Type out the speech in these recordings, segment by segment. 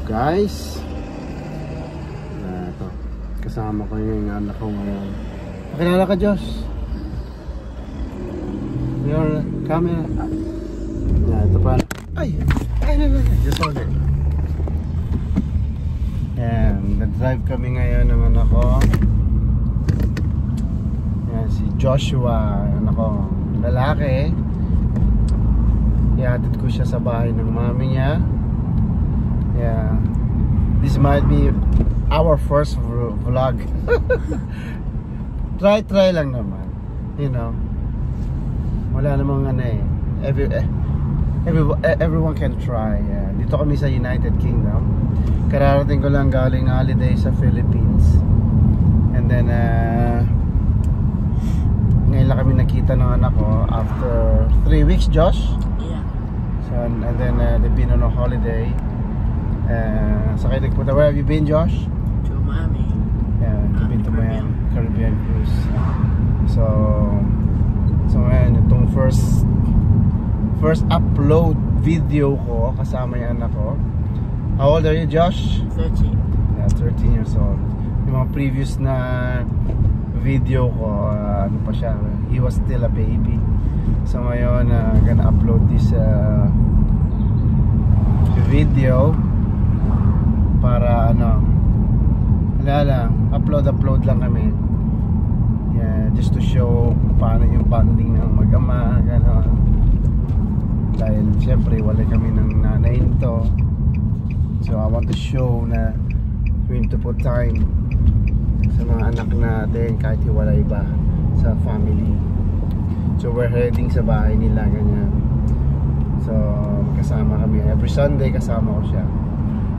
guys. Ito, kasama ko yung anak ko ngayon. Pakilala ka, Josh. Your camera. Ito pa. Ay, just hold it. Yan, nag-drive kami ngayon ng anak ko. Yan, si Joshua, anak ko, lalaki. Ihatid ko siya sa bahay ng mami niya. Yeah, this might be our first vlog. try lang naman, you know. Wala namang ano eh. Everyone can try. Yeah. Dito kami sa United Kingdom. Kararating ko lang galing holiday sa Philippines. And then ngayon lang kami nakita ng anak ko after 3 weeks, Josh. Yeah. So and then they've been on a holiday. Sakay nagpunta. Where have you been, Josh? To Miami. Yeah, you've been to Miami, Caribbean cruise. So ngayon itong first upload video ko kasama yung anak ko. How old are you, Josh? 13. Yeah, 13 years old. Yung mga previous na video ko, ano pa siya, he was still a baby. So ngayon, gonna upload this video para ano, wala lang, upload lang kami. Yeah, just to show paano yung bonding ng mag-ama, gano'n. Dahil syempre wala kami ng nanay nito. So I want to show na we need to put time sa mga anak natin kahit hiwalay ba sa family. So we're heading sa bahay nila, ganyan. So kasama kami every Sunday, kasama ko siya.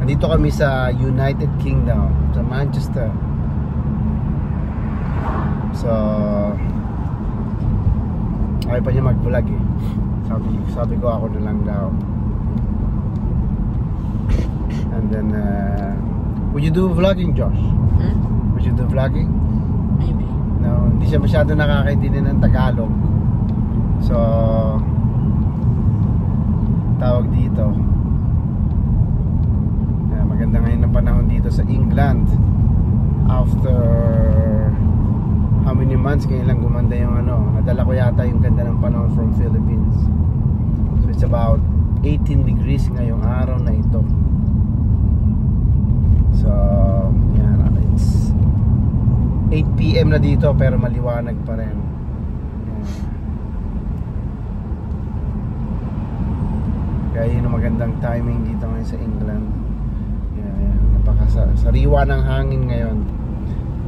Nandito kami sa United Kingdom, sa Manchester. So ayaw pa niya mag-vlog eh. Sabi ko ako na lang daw. And then would you do vlogging, Josh? Would you do vlogging? Maybe. No, hindi siya masyado nakakaintindi ng Tagalog. So tawag dito, maganda ngayon ang panahon dito sa England. After how many months ngayon lang gumanda yung ano, nadala ko yata yung ganda ng panahon from Philippines. So it's about 18 degrees ngayong araw na ito. So yan, it's 8 PM na dito pero maliwanag pa rin. Yan. Kaya yun ang magandang timing dito ngayon sa England. Napakasariwa ng hangin ngayon.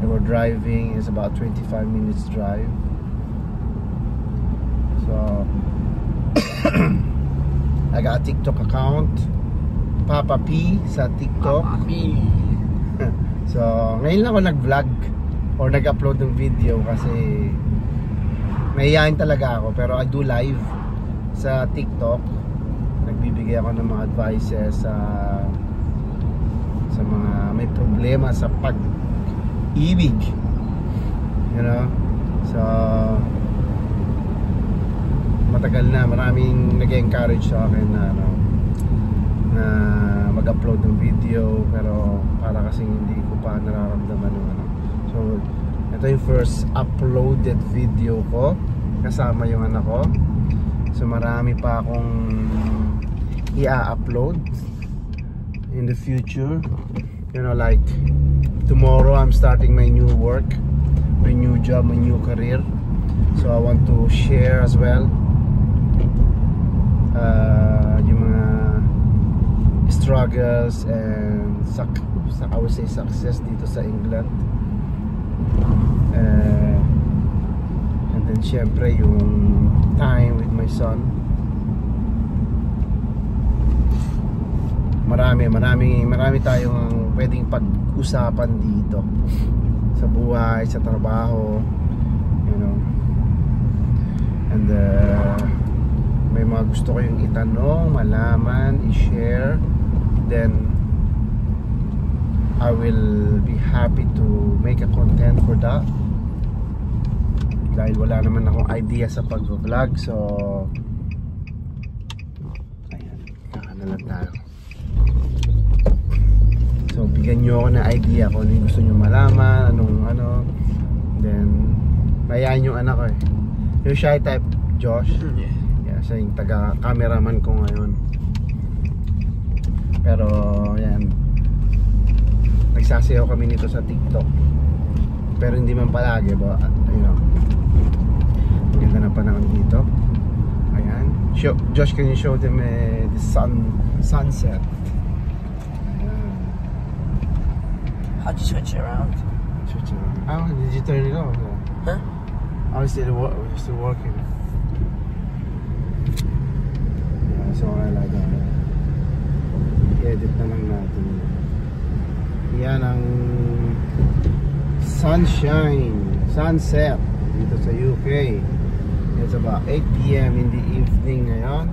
We're driving, it's about 25 minutes drive. So I got a TikTok account, Papa P sa TikTok. Papa P. So ngayon lang ako nag-vlog or nag-upload ng video kasi mahihayin talaga ako, pero I do live sa TikTok. Nagbibigay ako ng mga advices sa mga may problema sa pag-ibig, you know. So matagal na, maraming nag-encourage sa akin na ano, na mag-upload ng video, pero para kasing hindi ko pa nararamdaman ng ano. So ito yung first uploaded video ko kasama yung anak ko. So marami pa akong i-upload in the future, you know, like tomorrow I'm starting my new work, my new job, my new career. So I want to share as well yung mga struggles and I would say success dito sa England. And then syempre yung time with my son. Marami tayong pwedeng pag-usapan dito sa buhay, sa trabaho, you know. And may mga gusto kayong itanong, malaman, i-share, then I will be happy to make a content for that. Dahil wala naman akong idea sa pag-vlog, so ayan, kaka na lang tayo. So bigyan nyo ako ng idea kung ano yung gusto nyo malaman, anong ano. Then mayaan yung anak ko eh. Yung shy type, Josh. Yeah, siya yung taga-cameraman ko ngayon. Pero yan, nagsasayaw kami nito sa TikTok. Pero hindi man palagi, but you know, maganda na panahon dito. Ayan. Josh, can you show them the sunset? Ayan. How'd you switch it around? Switch it around. Oh, did you turn it off? Huh? I was still working. Yeah, so I like that. I-edit na lang natin. Yan ang sunset dito sa UK. It's about 8 PM in the evening ngayon.